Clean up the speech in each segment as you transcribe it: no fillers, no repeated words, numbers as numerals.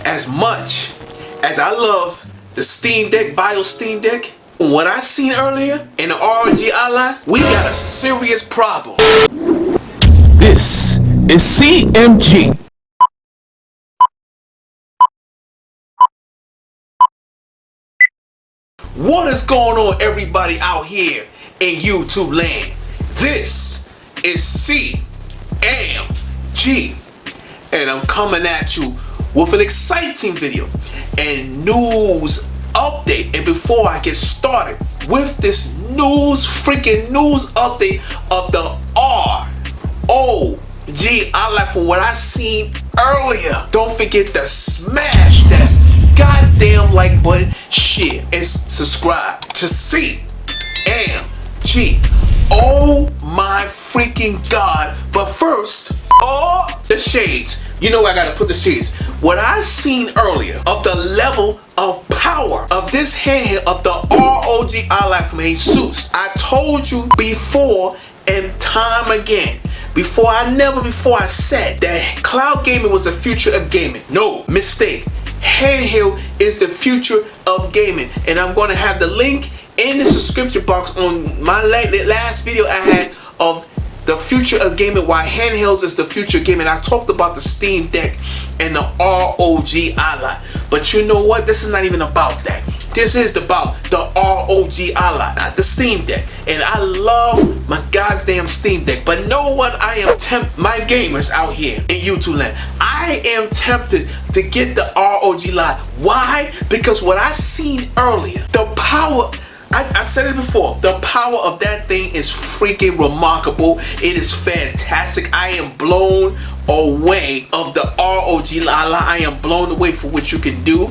As much as I love the Steam Deck, Bio Steam Deck, what I seen earlier in the ROG Ally, we got a serious problem. This is CMG. What is going on, everybody out here in YouTube land? This is CMG, and I'm coming at you with an exciting video and news update. And before I get started with this freaking news update of the ROG Ally, for what I seen earlier, don't forget to smash that goddamn like button, share, and subscribe to CMG. Oh my freaking god. But first, the shades. You know I gotta put the shades. What I seen earlier of the level of power of this handheld of the ROG Ally from ASUS, I told you before and time again, before I said that cloud gaming was the future of gaming. No mistake. Handheld is the future of gaming, and I'm going to have the link in the description box on my last video I had of the future of gaming, why handhelds is the future of gaming. I talked about the Steam Deck and the ROG Ally, but you know what? This is not even about that. This is about the ROG Ally, not the Steam Deck. And I love my goddamn Steam Deck, but know what? I am my gamers out here in YouTube land, I am tempted to get the ROG Ally. Why? Because what I seen earlier, the power, I said it before, the power of that thing is freaking remarkable. It is fantastic. I am blown away of the ROG Ally. I am blown away for what you can do.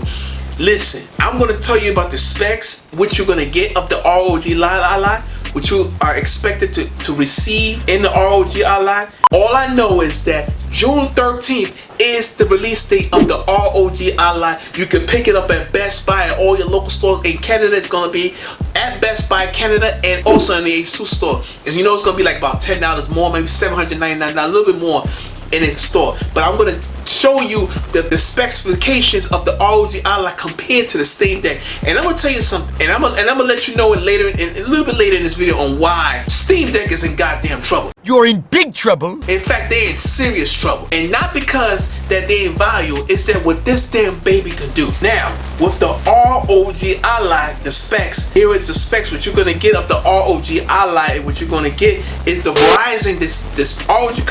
Listen, I'm going to tell you about the specs, what you're going to get of the ROG Ally, what you are expected to receive in the ROG Ally. All I know is that June 13th is the release date of the ROG Ally. You can pick it up at Best Buy and all your local stores. In Canada, it's going to be at Best Buy Canada and also in the ASUS store. And you know it's going to be like about $10 more, maybe $799, a little bit more in its store. But I'm going to show you the specifications of the ROG Ally compared to the Steam Deck, and I'm gonna tell you something, and I'm gonna let you know it later, a little bit later in this video, on why Steam Deck is in goddamn trouble. You're in big trouble. In fact, they're in serious trouble, and not because that they're in value, it's that what this damn baby can do. Now, with the ROG Ally, the specs, here is the specs. What you're gonna get of the ROG Ally, and what you're gonna get is the Ryzen. This ROG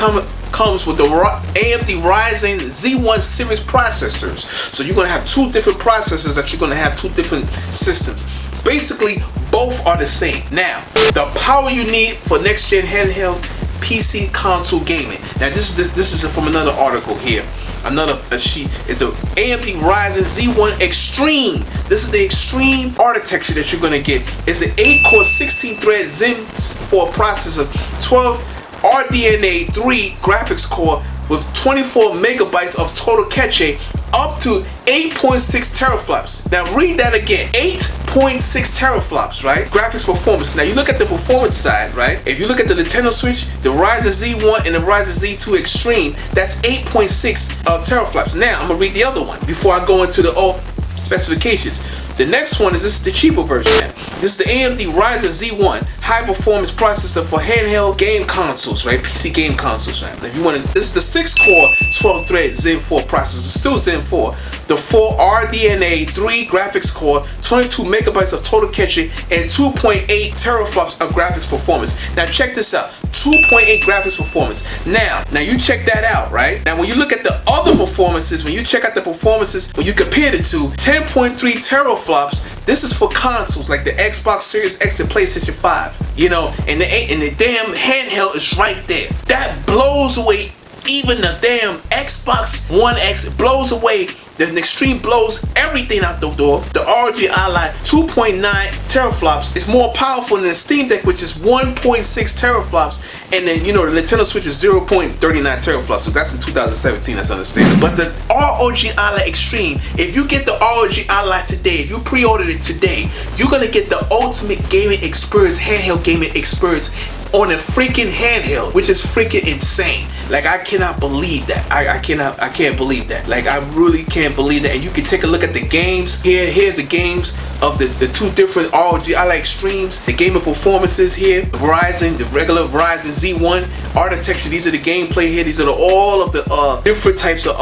comes with the AMD Ryzen Z1 series processors. So you're going to have two different processors that you're going to have two different systems. Basically, both are the same. Now, the power you need for next gen handheld PC console gaming. Now, this is from another article here. Another sheet is the AMD Ryzen Z1 Extreme. This is the extreme architecture that you're going to get. It's an 8-core 16-thread Zen 4 processor, 12 RDNA 3 graphics core with 24 megabytes of total cache, up to 8.6 teraflops. Now read that again, 8.6 teraflops, right? Graphics performance. Now you look at the performance side, right? If you look at the Nintendo Switch, the Ryzen Z1 and the Ryzen Z2 Extreme, that's 8.6 teraflops. Now I'm gonna read the other one before I go into the specifications. The next one is the cheaper version. This is the AMD Ryzen Z1 high performance processor for handheld game consoles, right? PC game consoles, right? If you want to, this is the 6-core 12-thread Zen 4 processor, still Zen 4. The 4 RDNA 3 graphics core, 22 megabytes of total cache, and 2.8 teraflops of graphics performance. Now check this out, 2.8 graphics performance. Now you check that out, right? Now when you look at the other performances, when you check out the performances, when you compare it to 10.3 teraflops, this is for consoles like the Xbox Series X and PlayStation 5. You know, and the damn handheld is right there. That blows away even the damn Xbox One X. It blows away. The Extreme blows everything out the door. The ROG Ally 2.9 teraflops is more powerful than the Steam Deck, which is 1.6 teraflops. And then, you know, the Nintendo Switch is 0.39 teraflops. So that's in 2017, that's understandable. But the ROG Ally Extreme, if you get the ROG Ally today, if you pre-ordered it today, you're going to get the ultimate gaming experience, handheld gaming experience on a freaking handheld, which is freaking insane. Like, I cannot believe that. I can't believe that. Like, I really can't believe that. And you can take a look at the games here. Here's the games of the two different ROG Ally Extremes. The gaming performances here. Verizon, the regular Verizon Z1 architecture. These are the gameplay here. These are all of the different types of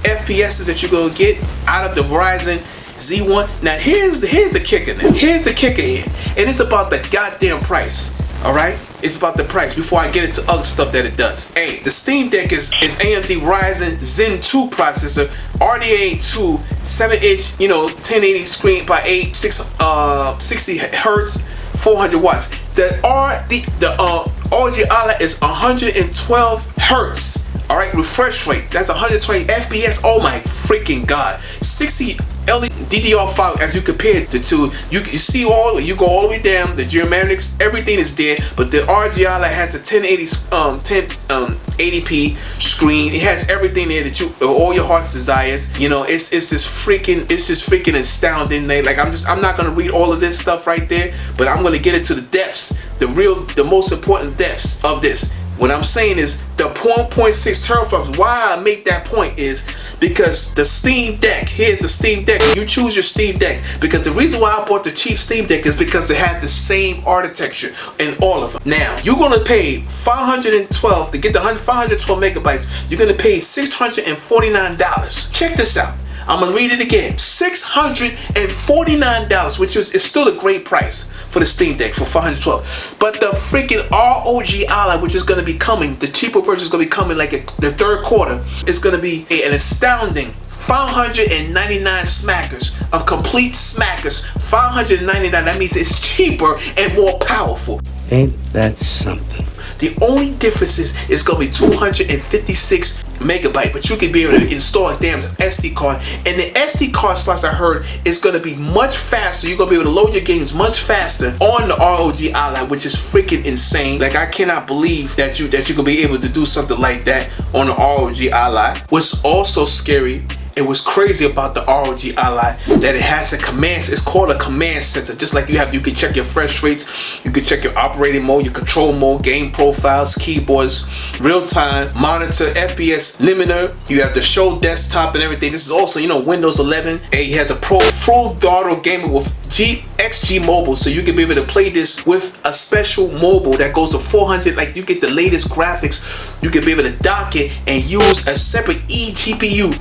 FPSs that you're gonna get out of the Verizon Z1. Now here's the kicker. Now here's the kicker here, and it's about the goddamn price. All right, it's about the price before I get into other stuff that it does. Hey, the Steam Deck is AMD Ryzen Zen 2 processor, RDNA 2, 7-inch, 1080 screen by 60 hertz, 400 watts. The ROG Ally is 112 hertz. All right, refresh rate, that's 120 FPS. Oh my freaking god. 60 LED DDR5 as you compare it to two. You see you go all the way down, the geometrics, everything is there, but the ROG Ally has a 1080p screen. It has everything there that all your heart's desires. It's just freaking astounding. Like, I'm not gonna read all of this stuff right there, but I'm gonna get into the depths, the most important depths of this. What I'm saying is the 1.6 teraflops. Why I make that point is because the Steam Deck, here's the Steam Deck. You choose your Steam Deck, because the reason why I bought the cheap Steam Deck is because they had the same architecture in all of them. Now, you're gonna pay $512 to get the 512 megabytes. You're gonna pay $649. Check this out. I'm gonna read it again. $649, which is still a great price for the Steam Deck for 512. But the freaking ROG Ally, which is gonna be coming, the cheaper version is gonna be coming like the third quarter. It's gonna be an astounding 599 smackers of complete smackers. 599. That means it's cheaper and more powerful. Ain't that something? The only difference is it's gonna be 256 megabyte, but you can be able to install a damn SD card, and the SD card slots, I heard, is gonna be much faster. You're gonna be able to load your games much faster on the ROG Ally, which is freaking insane. Like, I cannot believe that you're gonna be able to do something like that on the ROG Ally. What's also scary, and what's crazy about the ROG Ally, that it has a command. It's called a command center. Just like you can check your refresh rates, you can check your operating mode, your control mode, game profiles, keyboards, real time, monitor, FPS limiter. You have the show desktop and everything. This is also, Windows 11. And it has a full throttle gaming with XG mobile, so you can be able to play this with a special mobile that goes to 400. Like, you get the latest graphics. You can be able to dock it and use a separate eGPU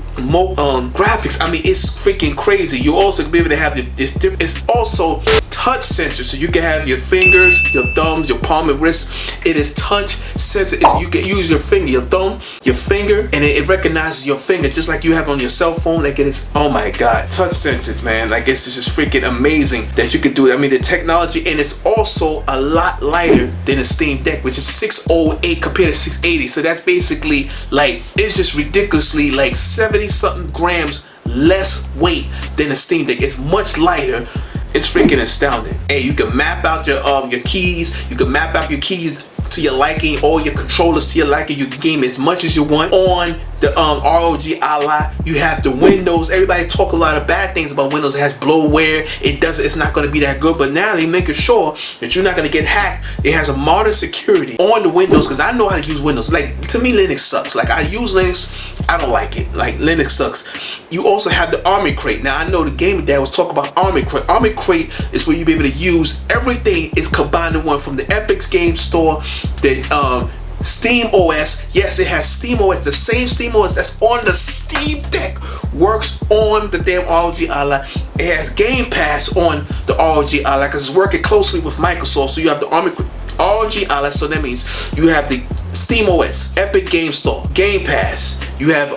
graphics. I mean, it's freaking crazy. You also be able to have it's also touch sensor, so you can have your fingers, your thumbs, your palm and wrist. It is touch sensor. You can use your finger, your thumb, your finger, and it recognizes your finger just like you have on your cell phone. Like, it is, oh my god, touch sensors, man. Like, it's just freaking amazing that you can do it. I mean, the technology, and it's also a lot lighter than a Steam Deck, which is 608 compared to 680. So that's basically, like, it's just ridiculously like 70 something grams less weight than a Steam Deck. It's much lighter. It's freaking astounding. Hey, you can map out your keys. You can map out your keys to your liking, all your controllers to your liking. You can game as much as you want on the ROG Ally. You have the Windows. Everybody talk a lot of bad things about Windows. It has bloatware. It's not going to be that good. But now they're making sure that you're not going to get hacked. It has a modern security on the Windows, because I know how to use Windows. Like, to me, Linux sucks. Like, I use Linux. I don't like it. Like, Linux sucks. You also have the Armoury crate. Now, I know the gaming dad was talking about Armoury crate. Armoury crate is where you'll be able to use everything. Is combined in one, from the Epic's game store, the Steam OS. Yes, it has Steam OS. The same Steam OS that's on the Steam Deck works on the damn ROG Ally. It has Game Pass on the ROG Ally because it's working closely with Microsoft. So you have the ROG Ally. So that means you have the Steam OS, Epic Game Store, Game Pass. You have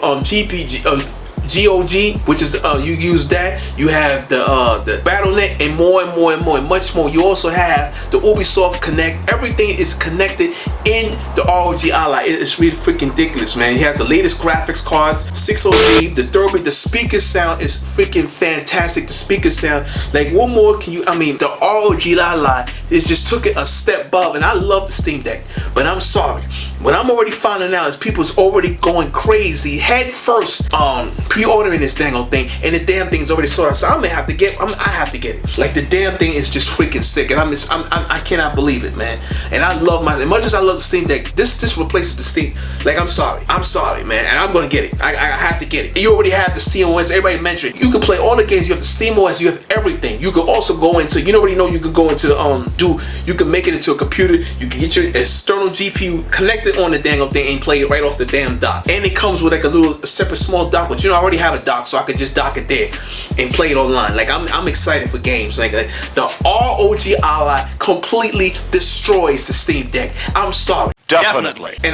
GOG, which is you use that. You have the BattleNet, and more and more and more and much more. You also have the Ubisoft Connect. Everything is connected in the ROG Ally. It's really freaking ridiculous, man. It has the latest graphics cards, 6OG, the Dolby, the speaker sound is freaking fantastic. The speaker sound, like, what more can you? I mean, the ROG Ally is just took it a step above, and I love the Steam Deck, but I'm sorry. what I'm already finding out is people's already going crazy head first pre-ordering this dang old thing, and the damn thing's already sold out. So I have to get it. Like, the damn thing is just freaking sick, and I cannot believe it, man. And I love as much as I love the Steam Deck, this replaces the Steam. Like, I'm sorry, man, and I'm gonna get it. I have to get it. You already have the Steam OS. Everybody mentioned it. You can play all the games. You have the Steam OS. You have everything. You can also go into. You already know you can go into the You can make it into a computer. You can get your external GPU connected on the dang old thing and play it right off the damn dock. And it comes with like a separate small dock, but I already have a dock, so I could just dock it there and play it online. Like, I'm excited for games. Like, the ROG Ally completely destroys the Steam Deck. I'm sorry. Definitely. And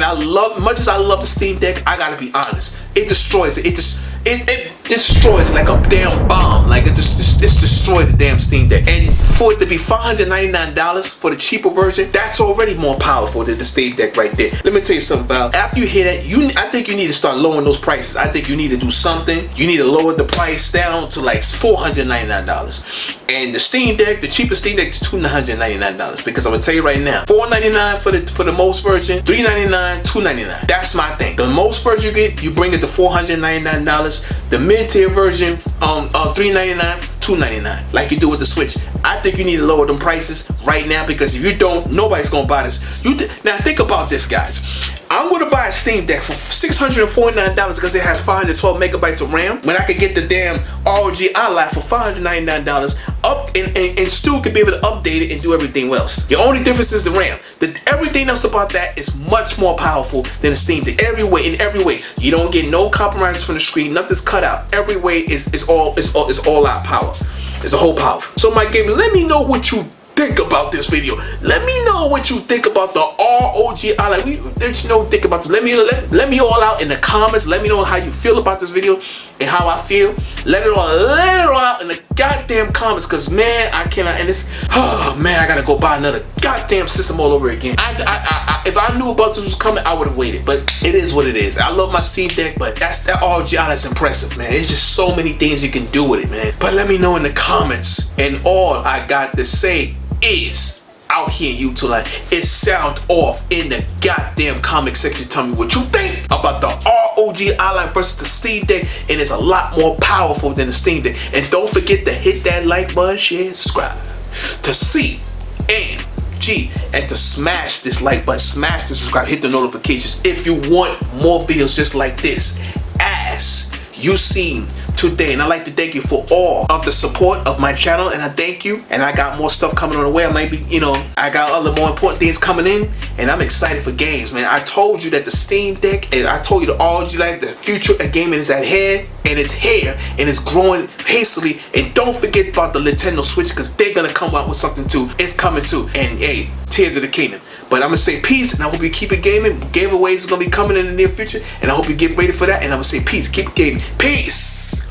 much as I love the Steam Deck, I gotta be honest. It destroys it. It destroys like a damn bomb. Like, it's destroyed the damn Steam Deck. And for it to be $599 for the cheaper version, that's already more powerful than the Steam Deck right there. Let me tell you something, Val. After you hear that, I think you need to start lowering those prices. I think you need to do something. You need to lower the price down to like $499. And the Steam Deck, the cheapest Steam Deck, is $299. Because I'm gonna tell you right now, $499 for the most version, $399, $299. That's my thing. The most version you get, you bring it to $499. The mid-tier version, $399, $299, like you do with the Switch. I think you need to lower them prices right now, because if you don't, nobody's gonna buy this. Now think about this, guys. I'm gonna buy a Steam Deck for $649 because it has 512 megabytes of RAM, when I could get the damn ROG Ally for $599 up and still could be able to update it and do everything else. The only difference is the RAM. Everything else about that is much more powerful than the Steam Deck. In every way. You don't get no compromises from the screen. Nothing's cut out. Every way is all out power. It's a whole power. So my gamers, let me know what you think about this video. Let me know what you think about the ROG Ally. Think about this. Let me all out in the comments. Let me know how you feel about this video and how I feel. Let it all out in the goddamn comments, because man, I cannot. And I gotta go buy another goddamn system all over again. If I knew about this was coming, I would have waited. But it is what it is. I love my Steam Deck, but that ROG Ally is impressive, man. It's just so many things you can do with it, man. But let me know in the comments. And all I got to say is, out here in YouTube land, it sound off in the goddamn comment section. Tell me what you think about the ROG Ally versus the Steam Deck, and it's a lot more powerful than the Steam Deck. And don't forget to hit that like button, share, subscribe to CMG, and to smash this like button, smash the subscribe, hit the notifications if you want more videos just like this, as you seen today. And I'd like to thank you for all of the support of my channel, and I thank you. And I got more stuff coming on the way. I might be, I got other more important things coming in, and I'm excited for games, man. I told you that the Steam Deck, and I told you the ROG, like, the future of gaming is at hand, and it's here, and it's growing hastily. And don't forget about the Nintendo Switch, because they're gonna come out with something too. It's coming too. And hey, Tears of the Kingdom. But I'm gonna say peace, and I hope you keep it gaming. Giveaways is gonna be coming in the near future, and I hope you get ready for that. And I'm gonna say peace, keep it gaming. Peace.